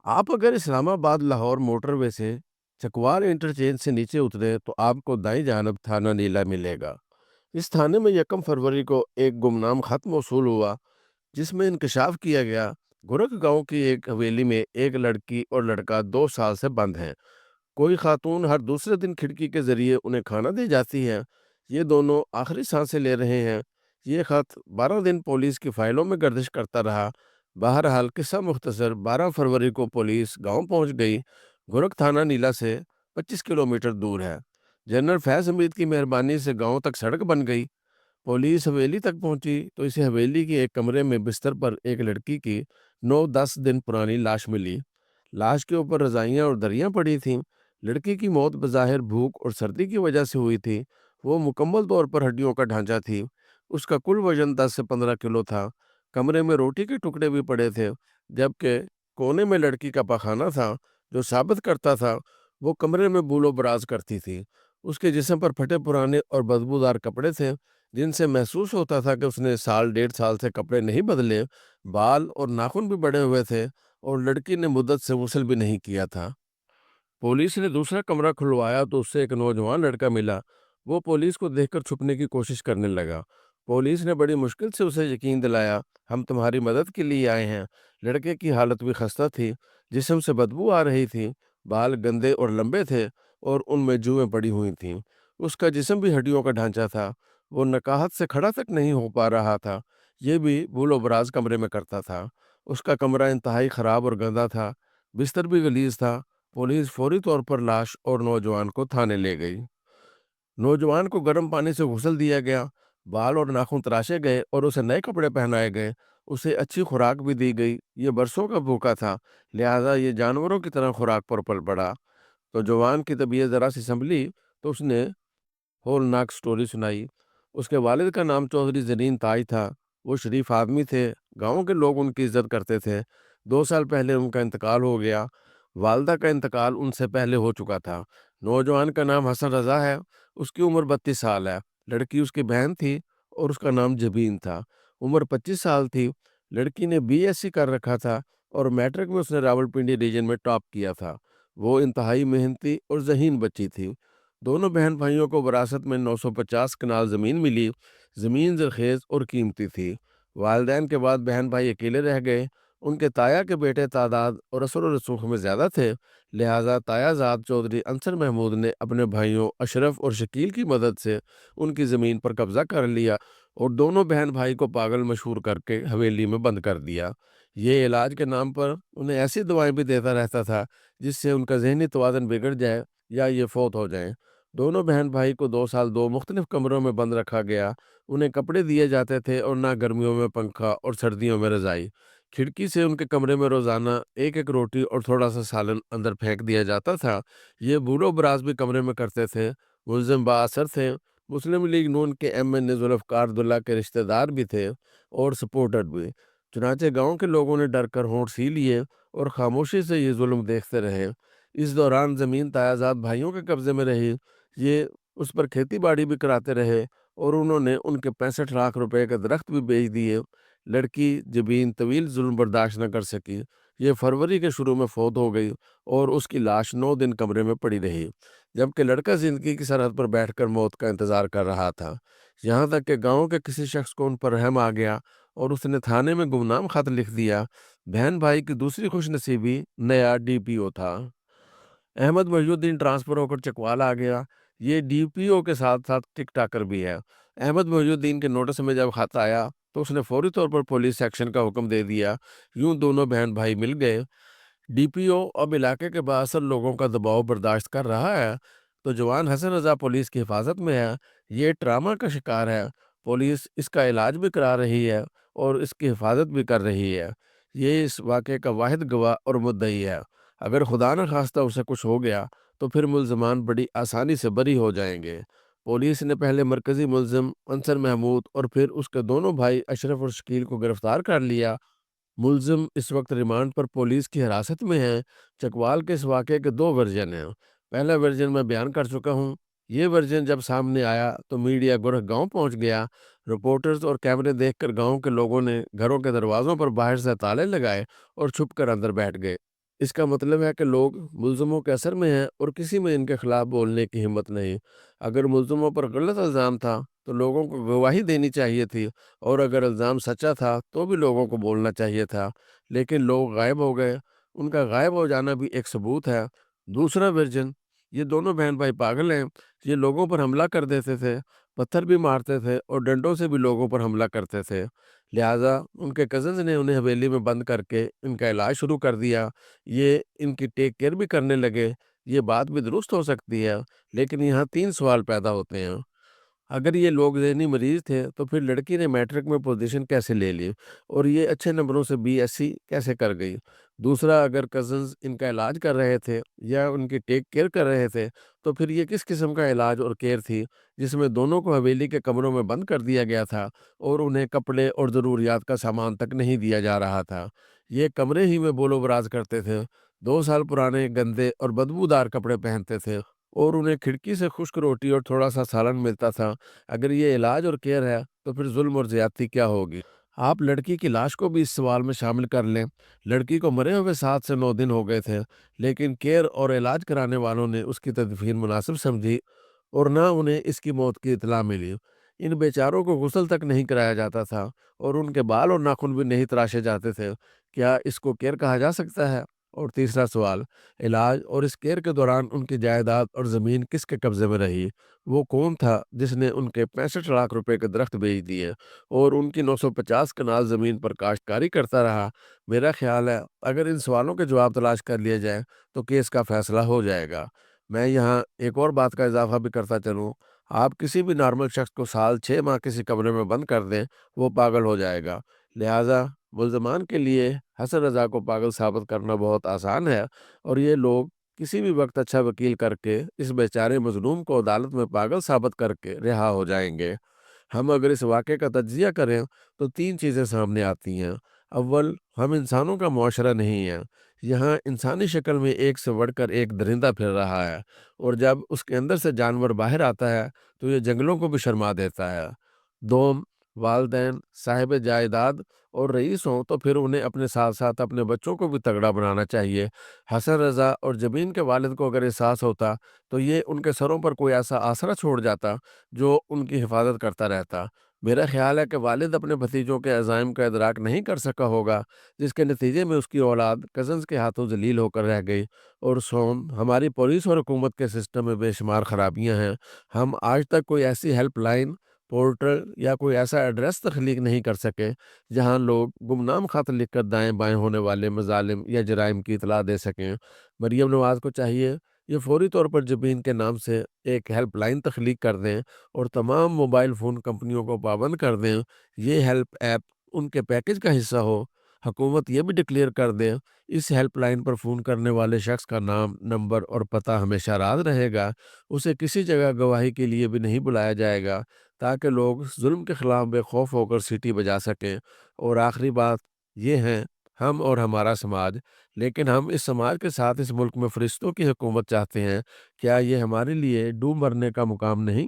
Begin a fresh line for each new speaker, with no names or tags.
आप अगर इस्लामाबाद लाहौर मोटरवे से चकवाल इंटरचेंज से नीचे उतरे तो आपको दाईं जानब थाना नीला मिलेगा। इस थाने में 1 फरवरी को एक गुमनाम खत मौसूल हुआ जिसमें इंकशाफ किया गया गोरख गांव की एक हवेली में एक लड़की और लड़का 2 साल से बंद हैं। कोई खातून हर दूसरे दिन खिड़की के जरिए उन्हें खाना दे जाती है। ये दोनों आखिरी सांसें ले रहे हैं। ये खत 12 दिन पुलिस की फाइलों में गर्दिश करता रहा। बहरहाल किस्सा मुख्तसर, 12 फरवरी को पुलिस गांव पहुंच गई। गोरख थाना नीला से 25 किलोमीटर दूर है। जनरल फैज हमीद की मेहरबानी से गांव तक सड़क बन गई। पुलिस हवेली तक पहुंची तो इसे हवेली के एक कमरे में बिस्तर पर एक लड़की की 9-10 दिन पुरानी लाश मिली। लाश के ऊपर रजाइयां और दरियां पड़ी थीं। लड़की की मौत बज़ाहिर भूख और सर्दी की वजह से हुई थी। वो मुकम्मल तौर पर हड्डियों का ढांचा थी। उसका कुल वजन 10 से 15 किलो था। कमरे में रोटी के टुकड़े भी पड़े थे, जबकि कोने में लड़की का पखाना था, जो साबित करता था वो कमरे में बूलो बराज करती थी। उसके जिस्म पर फटे पुराने और बदबूदार कपड़े थे, जिनसे महसूस होता था कि उसने साल 1.5 साल से कपड़े नहीं बदले। बाल और नाखून भी बड़े हुए थे और लड़की ने मुद्दत से गुस्ल भी नहीं किया था। पुलिस ने दूसरा कमरा खुलवाया तो उससे एक नौजवान लड़का मिला। वो पुलिस को देखकर छुपने की कोशिश करने लगा। पुलिस ने बड़ी मुश्किल से उसे यकीन दिलाया, हम तुम्हारी मदद के लिए आए हैं। लड़के की हालत भी खस्ता थी, जिस्म से बदबू आ रही थी। बाल गंदे और लंबे थे और उनमें जुएं पड़ी हुई थीं। उसका जिस्म भी हड्डियों का ढांचा था। वो नकाहत से खड़ा तक नहीं हो पा रहा था। ये भी बूलो बराज कमरे में करता था। उसका कमरा इंतहाई खराब और गंदा था। बिस्तर भी गलीज था। पुलिस फौरी तौर पर लाश और नौजवान को थाने ले गई। नौजवान को गर्म पानी से गुस्ल दिया गया, बाल और नाखून तराशे गए और उसे नए कपड़े पहनाए गए। उसे अच्छी खुराक भी दी गई। ये बरसों का भूखा था, लिहाजा ये जानवरों की तरह खुराक पर पल पड़ा। तो जवान की तबीयत ज़रा सी संभली तो उसने होलनाक स्टोरी सुनाई। उसके वालिद का नाम चौधरी ज़रीन ताज था। वो शरीफ आदमी थे। गांव के लोग उनकी इज्जत करते थे। 2 साल पहले उनका इंतकाल हो गया। वालदा का इंतकाल उनसे पहले हो चुका था। नौजवान का नाम हसन रज़ा है। उसकी उम्र 32 साल है। लड़की उसकी बहन थी और उसका नाम जबीन था। उम्र 25 साल थी। लड़की ने बीएससी कर रखा था और मैट्रिक में उसने रावलपिंडी रीजन में टॉप किया था। वो इंतहाई मेहनती और ज़हीन बच्ची थी। दोनों बहन भाइयों को विरासत में 950 कनाल ज़मीन मिली। ज़मीन ज़रखेज़ और कीमती थी। वालिदैन के बाद बहन भाई अकेले रह गए। उनके ताया के बेटे तादाद और असर और रसूख में ज़्यादा थे। लिहाजा तायाजाद चौधरी अंसर महमूद ने अपने भाइयों अशरफ और शकील की मदद से उनकी ज़मीन पर कब्ज़ा कर लिया और दोनों बहन भाई को पागल मशहूर करके हवेली में बंद कर दिया। ये इलाज के नाम पर उन्हें ऐसी दवाएं भी देता रहता था जिससे उनका जहनी तवाज़ुन बिगड़ जाए या ये फौत हो जाएं। दोनों बहन भाई को 2 साल दो मुख्तलिफ कमरों में बंद रखा गया। उन्हें कपड़े दिए जाते थे और ना गर्मियों में पंखा और सर्दियों में रज़ाई। खिड़की से उनके कमरे में रोज़ाना एक एक रोटी और थोड़ा सा सालन अंदर फेंक दिया जाता था। ये बूढ़ो बराज भी कमरे में करते थे। मुलजिम बाअसर थे। मुस्लिम लीग नून के एम जुल्फ़िकार अब्दुल्ला के रिश्तेदार भी थे और सपोर्टर भी। चुनांचे गांव के लोगों ने डर कर होंठ सी लिए और खामोशी से ये जुल्म देखते रहे। इस दौरान ज़मीन तायाजाद भाइयों के कब्ज़े में रही। ये उस पर खेती बाड़ी भी कराते रहे और उन्होंने उनके 65 लाख रुपए के दरख्त भी बेच दिए। लड़की जबीन तवील जुल्म बर्दाश्त न कर सकी। ये फरवरी के शुरू में फौत हो गई और उसकी लाश 9 दिन कमरे में पड़ी रही, जबकि लड़का जिंदगी की सरहद पर बैठकर मौत का इंतजार कर रहा था। यहाँ तक कि गांव के किसी शख्स को उन पर रहम आ गया और उसने थाने में गुमनाम खत लिख दिया। बहन भाई की दूसरी खुशनसीबी नया डीपीओ था। अहमद मोहिउद्दीन ट्रांसफ़र होकर चकवाल आ गया। ये डीपीओ के साथ-साथ टिक टाकर भी है। अहमद मोहिउद्दीन के नोटिस में जब खत आया, तो उसने फौरी तौर पर पुलिस एक्शन का हुक्म दे दिया। यूँ दोनों बहन-भाई मिल गए। डीपीओ अब इलाके के बाअसर लोगों का दबाव बर्दाश्त कर रहा है, तो जवान हसन रज़ा पुलिस की हिफाजत में है। ये ट्रामा का शिकार है। पुलिस इसका इलाज भी करा रही है और इसकी हिफाजत भी कर रही है। ये इस वाक़े का वाहिद गवाह और मुद्दई है। अगर खुदा न खास्ता उसे कुछ हो गया, तो फिर मुल्ज़िमान बड़ी आसानी से बरी हो जाएंगे। पुलिस ने पहले मरकज़ी मुल्ज़िम अंसर महमूद और फिर उसके दोनों भाई अशरफ और शकील को गिरफ्तार कर लिया। मुल्ज़िम इस वक्त रिमांड पर पुलिस की हिरासत में हैं। चकवाल के इस वाक़े के 2 वर्जन हैं। पहला वर्जन मैं बयान कर चुका हूँ। ये वर्जन जब सामने आया तो मीडिया गोरख गाँव पहुँच गया। रिपोर्टर्स और कैमरे देखकर गाँव के लोगों ने घरों के दरवाज़ों पर बाहर से ताले लगाए और छुपकर अंदर बैठ गए। اس کا مطلب ہے کہ لوگ ملزموں کے اثر میں ہیں اور کسی میں ان کے خلاف بولنے کی ہمت نہیں۔ اگر ملزموں پر غلط الزام تھا تو لوگوں کو گواہی دینی چاہیے تھی، اور اگر الزام سچا تھا تو بھی لوگوں کو بولنا چاہیے تھا، لیکن لوگ غائب ہو گئے۔ ان کا غائب ہو جانا بھی ایک ثبوت ہے۔ دوسرا ورژن: یہ دونوں بہن بھائی پاگل ہیں۔ یہ لوگوں پر حملہ کر دیتے تھے، پتھر بھی مارتے تھے اور ڈنڈوں سے بھی لوگوں پر حملہ کرتے تھے۔ لہٰذا ان کے کزنز نے انہیں حویلی میں بند کر کے ان کا علاج شروع کر دیا۔ یہ ان کی ٹیک کیئر بھی کرنے لگے۔ یہ بات بھی درست ہو سکتی ہے، لیکن یہاں 3 سوال پیدا ہوتے ہیں۔ اگر یہ لوگ ذہنی مریض تھے تو پھر لڑکی نے میٹرک میں پوزیشن کیسے لے لی، اور یہ اچھے نمبروں سے بی ایس سی کیسے کر گئی؟ دوسرا، اگر کزنز ان کا علاج کر رہے تھے یا ان کی ٹیک کیئر کر رہے تھے تو پھر یہ کس قسم کا علاج اور کیئر تھی جس میں دونوں کو حویلی کے کمروں میں بند کر دیا گیا تھا اور انہیں کپڑے اور ضروریات کا سامان تک نہیں دیا جا رہا تھا؟ یہ کمرے ہی میں بول و براز کرتے تھے، 2 سال پرانے گندے اور بدبودار کپڑے پہنتے تھے، اور انہیں کھڑکی سے خشک روٹی اور تھوڑا سا سالن ملتا تھا۔ اگر یہ علاج اور کیئر ہے تو پھر ظلم اور زیادتی کیا ہوگی؟ آپ لڑکی کی لاش کو بھی اس سوال میں شامل کر لیں۔ لڑکی کو مرے ہوئے 7 سے 9 دن ہو گئے تھے، لیکن کیئر اور علاج کرانے والوں نے اس کی تدفین مناسب سمجھی اور نہ انہیں اس کی موت کی اطلاع ملی۔ ان بیچاروں کو غسل تک نہیں کرایا جاتا تھا اور ان کے بال اور ناخن بھی نہیں تراشے جاتے تھے۔ کیا اس کو کیئر کہا جا سکتا ہے؟ اور تیسرا سوال: علاج اور اس کیئر کے دوران ان کی جائیداد اور زمین کس کے قبضے میں رہی؟ وہ کون تھا جس نے ان کے 65 لاکھ روپے کے درخت بیچ دیے اور ان کی 950 کنال زمین پر کاشتکاری کرتا رہا؟ میرا خیال ہے اگر ان سوالوں کے جواب تلاش کر لیے جائیں تو کیس کا فیصلہ ہو جائے گا۔ میں یہاں ایک اور بات کا اضافہ بھی کرتا چلوں۔ آپ کسی بھی نارمل شخص کو سال 6 ماہ کسی کمرے میں بند کر دیں، وہ پاگل ہو جائے گا۔ لہٰذا ملزمان کے لیے حسن رضا کو پاگل ثابت کرنا بہت آسان ہے، اور یہ لوگ کسی بھی وقت اچھا وکیل کر کے اس بیچارے مظلوم کو عدالت میں پاگل ثابت کر کے رہا ہو جائیں گے۔ ہم اگر اس واقعے کا تجزیہ کریں تو 3 چیزیں سامنے آتی ہیں۔ اول، ہم انسانوں کا معاشرہ نہیں ہیں۔ یہاں انسانی شکل میں ایک سے بڑھ کر ایک درندہ پھر رہا ہے، اور جب اس کے اندر سے جانور باہر آتا ہے تو یہ جنگلوں کو بھی شرما دیتا ہے۔ دوم، والدین، صاحب جائیداد اور رئیس ہوں تو پھر انہیں اپنے ساتھ ساتھ اپنے بچوں کو بھی تگڑا بنانا چاہیے۔ حسن رضا اور جبین کے والد کو اگر احساس ہوتا تو یہ ان کے سروں پر کوئی ایسا آسرا چھوڑ جاتا جو ان کی حفاظت کرتا رہتا۔ میرا خیال ہے کہ والد اپنے بھتیجوں کے عزائم کا ادراک نہیں کر سکا ہوگا، جس کے نتیجے میں اس کی اولاد کزنز کے ہاتھوں ذلیل ہو کر رہ گئی۔ اور سوم، ہماری پولیس اور حکومت کے سسٹم میں بے شمار خرابیاں ہیں۔ ہم آج تک کوئی ایسی ہیلپ لائن، پورٹل یا کوئی ایسا ایڈریس تخلیق نہیں کر سکے جہاں لوگ گمنام خط لکھ کر دائیں بائیں ہونے والے مظالم یا جرائم کی اطلاع دے سکیں۔ مریم نواز کو چاہیے یہ فوری طور پر جبین کے نام سے ایک ہیلپ لائن تخلیق کر دیں اور تمام موبائل فون کمپنیوں کو پابند کر دیں یہ ہیلپ ایپ ان کے پیکج کا حصہ ہو۔ حکومت یہ بھی ڈکلیئر کر دے اس ہیلپ لائن پر فون کرنے والے شخص کا نام، نمبر اور پتہ ہمیشہ راز رہے گا۔ اسے کسی جگہ گواہی کے لیے بھی نہیں بلایا جائے گا، تاکہ لوگ ظلم کے خلاف بے خوف ہو کر سیٹی بجا سکیں۔ اور آخری بات یہ ہے، ہم اور ہمارا سماج، لیکن ہم اس سماج کے ساتھ اس ملک میں فرشتوں کی حکومت چاہتے ہیں۔ کیا یہ ہمارے لیے ڈوب مرنے کا مقام نہیں؟